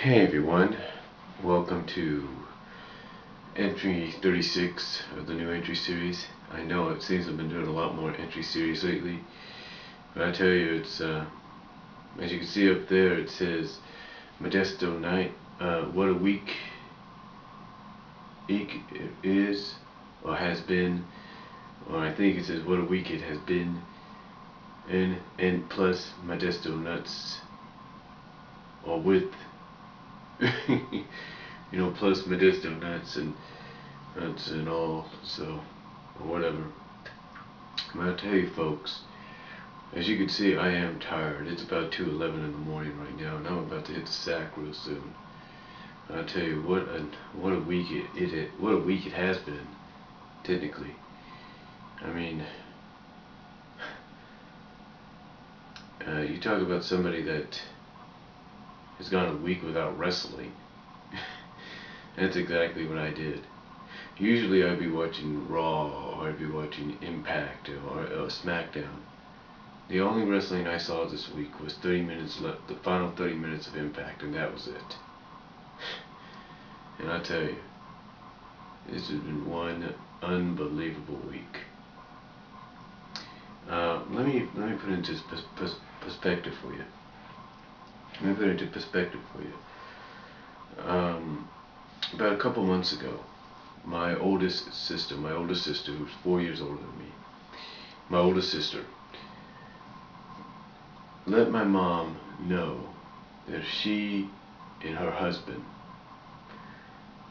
Hey everyone, welcome to entry 36 of the new entry series. I know it seems I've been doing a lot more entry series lately, but I tell you, it's as you can see up there, it says Modesto Night. What a week it is, or has been, or I think it says what a week it has been, and plus Modesto Nuts, or with plus Modesto nuts and all, so, or whatever. But I'll tell you folks, as you can see, I am tired. It's about 2:11 in the morning right now, and I'm about to hit the sack real soon. And I'll tell you, what a week what a week it has been, technically. I mean, you talk about somebody that has gone a week without wrestling. That's exactly what I did. Usually I'd be watching Raw, or I'd be watching Impact, or SmackDown. The only wrestling I saw this week was 30 minutes left, the final 30 minutes of Impact, and that was it. And I tell you, this has been one unbelievable week. Let me put it into perspective for you. Let me put it into perspective for you. About a couple months ago, my oldest sister, who's 4 years older than me, my oldest sister, let my mom know that she and her husband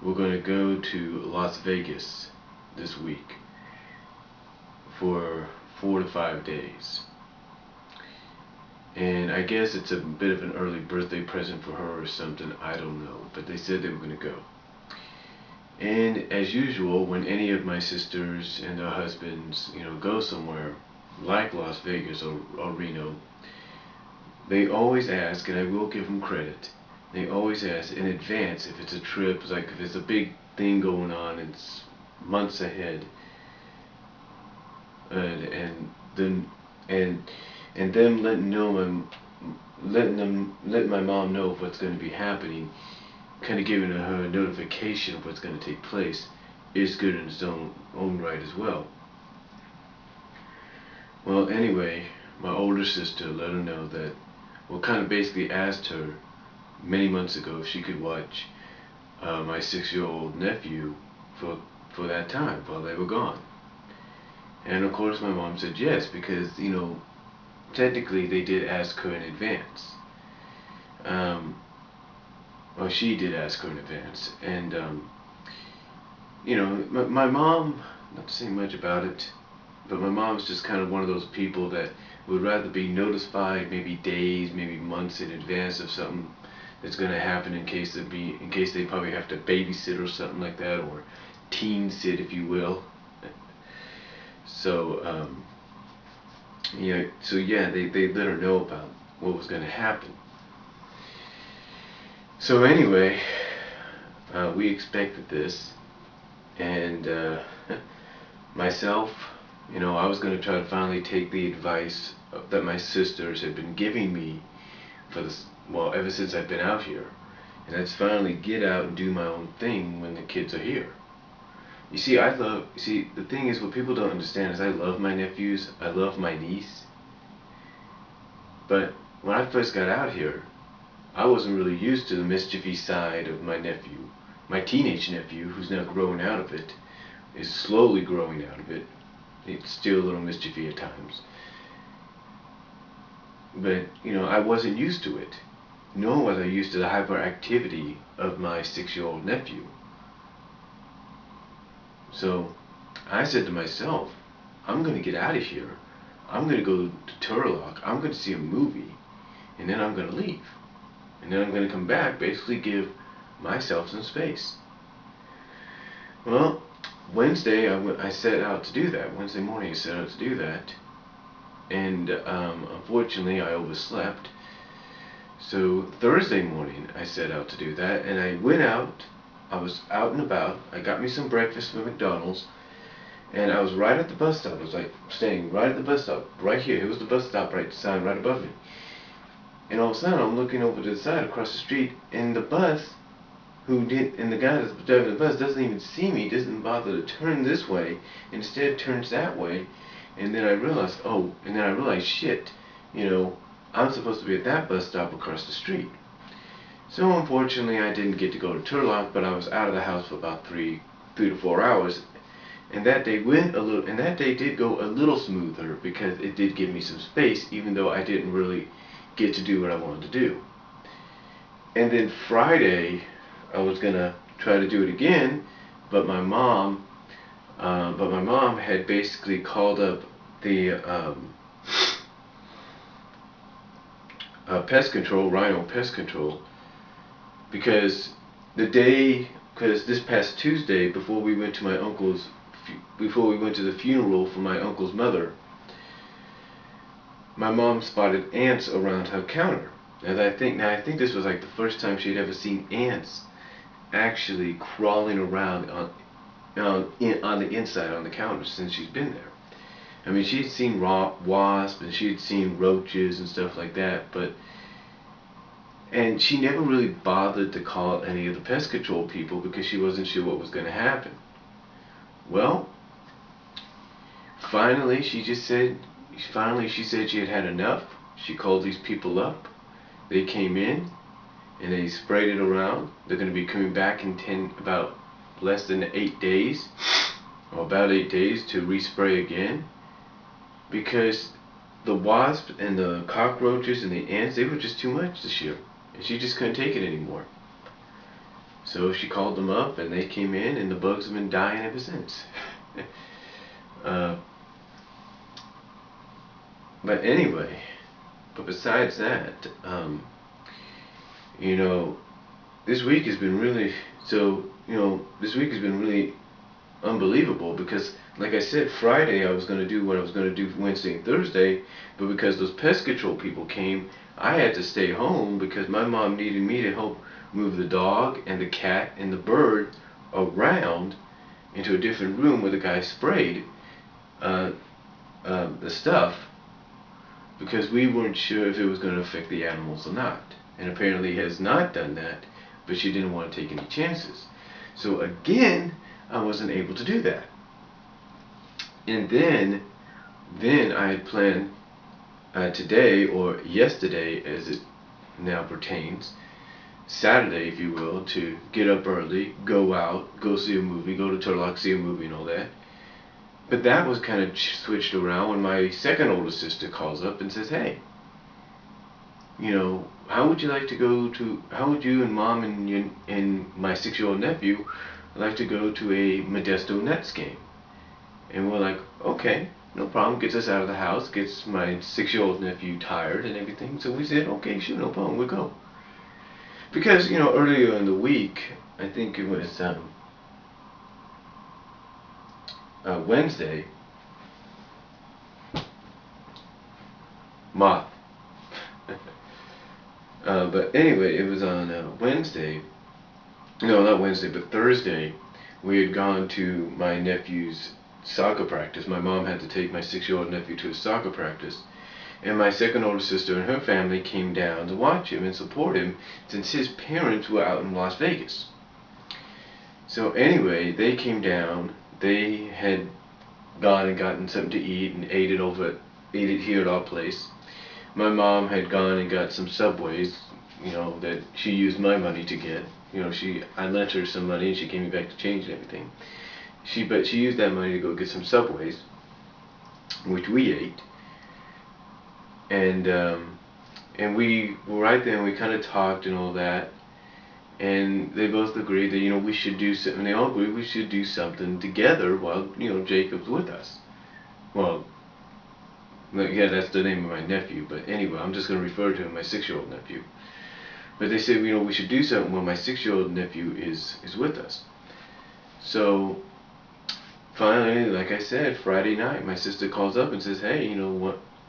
were going to go to Las Vegas this week for 4 to 5 days. And I guess it's a bit of an early birthday present for her or something, I don't know. But they said they were going to go. And as usual, when any of my sisters and their husbands, go somewhere like Las Vegas or Reno, they always ask, and I will give them credit, they always ask in advance if it's a trip, like if it's a big thing going on, it's months ahead, and them letting my mom know of what's going to be happening, kind of giving her a notification of what's going to take place, is good in its own right as well. Well, anyway, my older sister let her know that, well, kind of basically asked her many months ago if she could watch my 6-year-old nephew for that time while they were gone. And of course my mom said yes, because, technically they did ask her in advance. Well, she did ask her in advance. And, my mom, not to say much about it, but my mom's just kind of one of those people that would rather be notified maybe days, maybe months in advance of something that's going to happen, in case they probably have to babysit or something like that, or teen sit, if you will. So, they let her know about what was going to happen. So anyway, we expected this, and myself, I was going to try to finally take the advice that my sisters had been giving me ever since I've been out here, and that's finally get out and do my own thing when the kids are here. You see, the thing is, what people don't understand is I love my nephews, I love my niece, but when I first got out here, I wasn't really used to the mischievy side of my nephew. My teenage nephew, who's now growing out of it, is slowly growing out of it. It's still a little mischievy at times. But, I wasn't used to it. Nor was I used to the hyperactivity of my 6-year-old nephew. So, I said to myself, I'm going to get out of here. I'm going to go to Turlock. I'm going to see a movie. And then I'm going to leave. And then I'm going to come back, basically give myself some space. Well, Wednesday I set out to do that. Wednesday morning I set out to do that. And unfortunately I overslept. So Thursday morning I set out to do that. And I went out. I was out and about. I got me some breakfast from McDonald's. And I was right at the bus stop. I was like staying right at the bus stop. Right here. Here was the bus stop sign right above me. And all of a sudden, I'm looking over to the side across the street, and the guy that's driving the bus doesn't even see me, doesn't bother to turn this way, instead turns that way. And then I realized, shit, I'm supposed to be at that bus stop across the street. So unfortunately, I didn't get to go to Turlock, but I was out of the house for about 3 to 4 hours. And that day did go a little smoother because it did give me some space, even though I didn't really get to do what I wanted to do. And then Friday, I was gonna try to do it again, but my mom had basically called up the pest control, Rhino Pest Control, because this past Tuesday, before we went to the funeral for my uncle's mother, my mom spotted ants around her counter. And I think this was like the first time she'd ever seen ants actually crawling around on the inside on the counter since she's been there. I mean, she'd seen wasps and she'd seen roaches and stuff like that, and she never really bothered to call any of the pest control people because she wasn't sure what was going to happen. Well, finally she said she had had enough. She called these people up. They came in and they sprayed it around. They're going to be coming back in about less than 8 days, or about 8 days, to respray again, because the wasps and the cockroaches and the ants, they were just too much this year, and she just couldn't take it anymore. So she called them up and they came in, and the bugs have been dying ever since. But anyway, besides that, this week has been really unbelievable because, like I said, Friday I was going to do what I was going to do Wednesday and Thursday, but because those pest control people came, I had to stay home because my mom needed me to help move the dog and the cat and the bird around into a different room where the guy sprayed the stuff, because we weren't sure if it was going to affect the animals or not. And apparently he has not done that, but she didn't want to take any chances. So again, I wasn't able to do that. And then I had planned today, or yesterday as it now pertains, Saturday if you will, to get up early, go out, go see a movie, go to Turlock, see a movie and all that. But that was kind of switched around when my second oldest sister calls up and says, hey, how would you and Mom and my 6-year-old nephew like to go to a Modesto Nuts game? And we're like, okay, no problem. Gets us out of the house, gets my 6-year-old nephew tired and everything. So we said, okay, sure, no problem, we'll go. Because, earlier in the week, I think it was Wednesday, moth. But anyway, it was on Wednesday. No, not Wednesday, but Thursday. We had gone to my nephew's soccer practice. My mom had to take my 6-year-old nephew to his soccer practice. And my second oldest sister and her family came down to watch him and support him since his parents were out in Las Vegas. So anyway, they came down. They had gone and gotten something to eat and ate it here at our place. My mom had gone and got some Subways, that she used my money to get. I lent her some money and she gave me back the change and everything. But she used that money to go get some Subways, which we ate. And we were right there and we kind of talked and all that. And they both agreed that, we should do something. They all agreed we should do something together while, Jacob's with us. Well, yeah, that's the name of my nephew. But anyway, I'm just going to refer to him, my 6-year-old nephew. But they said, we should do something when my 6-year-old nephew is with us. So finally, like I said, Friday night, my sister calls up and says, hey,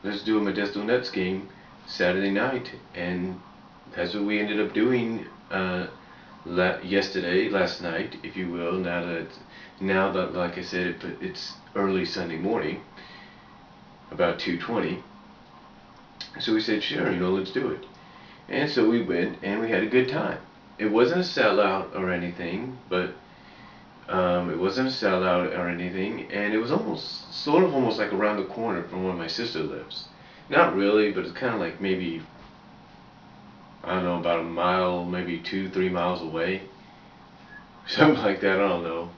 let's do a Modesto Nuts game Saturday night. And that's what we ended up doing last night, if you will. Now that, like I said, it's early Sunday morning, about 2:20. So we said, sure, let's do it. And so we went and we had a good time. It wasn't a sellout or anything, but it wasn't a sellout or anything, and it was almost, sort of almost like around the corner from where my sister lives. Not really, but it's kind of like maybe, I don't know, about a mile, maybe 2, 3 miles away. Something like that, I don't know.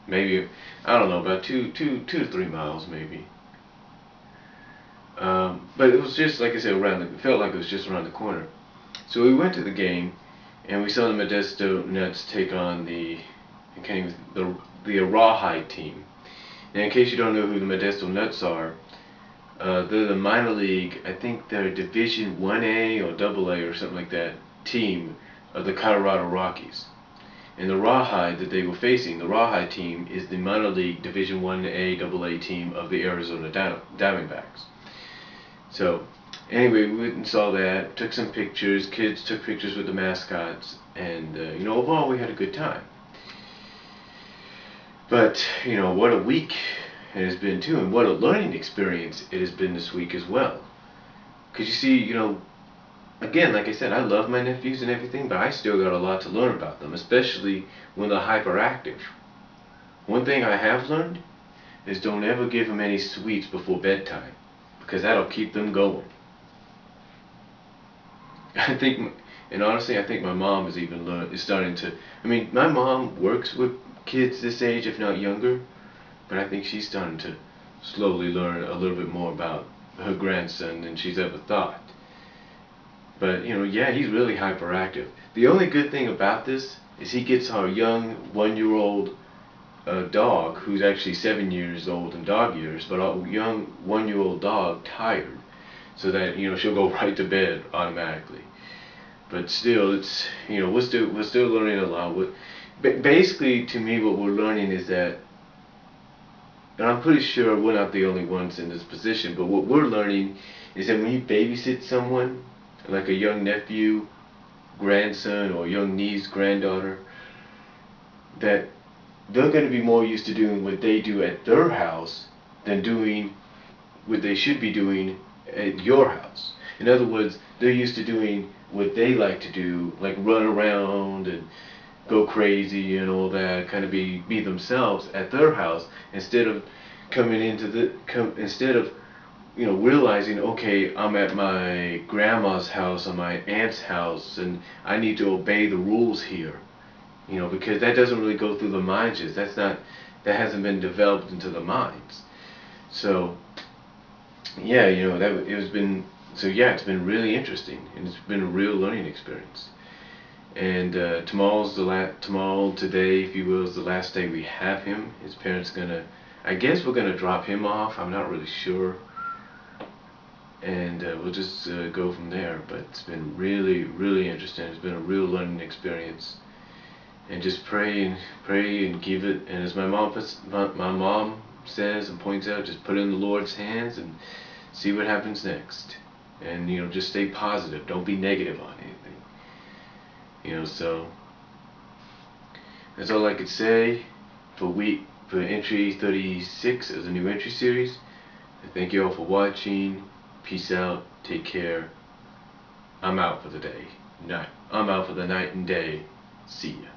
Maybe, I don't know, about 2 to 3 miles maybe. But it was just, like I said, it felt like it was just around the corner. So we went to the game, and we saw the Modesto Nuts take on the Rawhide team. And in case you don't know who the Modesto Nuts are, they're the minor league, I think they're Division 1A or AA or something like that, team of the Colorado Rockies. And the Rawhide that they were facing, the Rawhide team, is the minor league Division 1A AA team of the Arizona Diamondbacks. So, anyway, we went and saw that, took some pictures, kids took pictures with the mascots, and, overall we had a good time. But, what a week it has been too, and what a learning experience it has been this week as well. Because you see, again, like I said, I love my nephews and everything, but I still got a lot to learn about them, especially when they're hyperactive. One thing I have learned is don't ever give them any sweets before bedtime, because that'll keep them going. Honestly, I think my mom is starting to. I mean, my mom works with kids this age, if not younger, but I think she's starting to slowly learn a little bit more about her grandson than she's ever thought. But, yeah, he's really hyperactive. The only good thing about this is he gets our young 1-year-old dog, who's actually 7 years old in dog years, but our young 1-year-old dog tired, so that, she'll go right to bed automatically. But still, it's, we're still learning a lot. Basically, to me, what we're learning is that, and I'm pretty sure we're not the only ones in this position, but what we're learning is that when you babysit someone, like a young nephew, grandson, or young niece, granddaughter, that they're going to be more used to doing what they do at their house than doing what they should be doing at your house. In other words, they're used to doing what they like to do, like run around and go crazy and all that, kind of be themselves at their house, instead of realizing, okay, I'm at my grandma's house or my aunt's house, and I need to obey the rules here, because that doesn't really go through the minds yet. That hasn't been developed into the minds. So, yeah, it's been really interesting, and it's been a real learning experience. And today, if you will, is the last day we have him. His parents I guess we're gonna drop him off. I'm not really sure. And we'll just go from there. But it's been really, really interesting. It's been a real learning experience. And just pray and give it. And as my mom says and points out, just put it in the Lord's hands and see what happens next. And just stay positive. Don't be negative on anything. So that's all I could say for entry 36 of the new entry series. Thank you all for watching. Peace out. Take care. I'm out for the day. I'm out for the night and day. See ya.